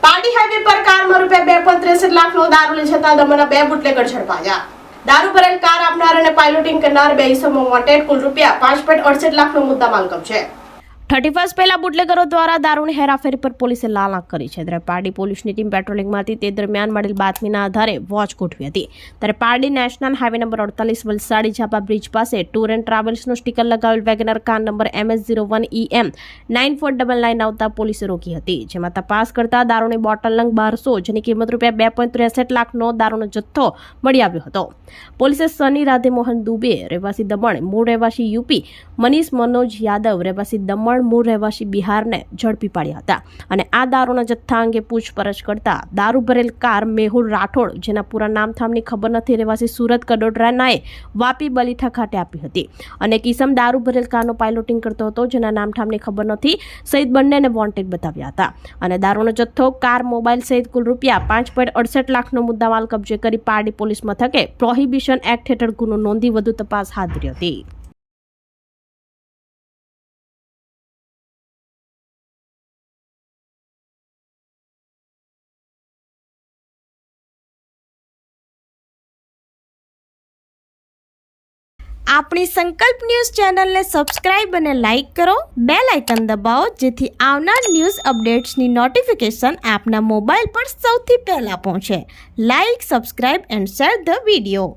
Party highway પર કારમાં ₹2.63 લાખનો દારૂ લઈ જતા દમણના 2 બુટલેગર ઝડપાયા। દારૂ ભરેલ કાર આપનાર અને પાયલોટિંગ કરનાર 2 ઇસમો વોન્ટેડ, કુલ ₹5.68 લાખનો મુદ્દામાલ કબજે। 31 પહેલા બુટલેગરો દ્વારા દારૂની હેરાફેરી પર પોલીસે લાલ આંખ કરી છે। ત્યારે પારડી પોલીસની ટીમ પેટ્રોલિંગમાં હતી તે દરમિયાન મળેલ બાતમીના આધારે વોચ ગોઠવી હતી। ત્યારે Pardi national highway number 48 Valsadi Zapa bridge પાસે ટૂર એન્ડ ટ્રાવેલ્સનું સ્ટીકર લગાવેલ વેગનર કાર નંબર MS01EM 9499 આવતા પોલીસે રોકી હતી, જેમાં તપાસ કરતા દારૂની બોટલ નંગ 1200 જેની કિંમત ₹2.63 લાખનો દારૂનો જથ્થો મળી આવ્યો હતો। પોલીસે સની રાધેમોહન દુબે રહેવાસી દમણ, મૂળ રહેવાસી યુપી, મનીષ મનોજ યાદવ રહેવાસી દમણ, મૂળ રહેવાસી બિહારને ઝડપી પાડ્યા હતા અને આ દારૂના જથ્થા અંગે પૂછપરછ કરતા દારૂ ભરેલ કાર મેહુલ રાઠોડ, જેના પૂરા નામથામની ખબર નથી, રહેવાસી સુરત કડોદરાનાએ વાપી બલીઠા ખાતે આપી હતી અને કિસમ દારૂ ભરેલ કારનો પાયલોટિંગ કરતો હતો, જેના નામથામની ખબર નથી, સહિત બંનેને વોન્ટેડ બતાવ્યા હતા અને દારૂનો જથ્થો, કાર, મોબાઈલ સહિત કુલ ₹5.68 લાખનો મુદ્દામાલ કબજે કરી પારડી પોલીસ મથકે પ્રોહિબિશન એક્ટ હેઠળ ગુનો નોંધી વધુ તપાસ હાથ ધરી હતી। આપણી સંકલ્પ ન્યૂઝ ચેનલને સબસ્ક્રાઇબ અને લાઇક કરો, બેલ આઇકન દબાવો જેથી આવનાર ન્યૂઝ અપડેટ્સની નોટિફિકેશન આપના મોબાઈલ પર સૌથી પહેલા પહોંચે। Like, subscribe and share the video.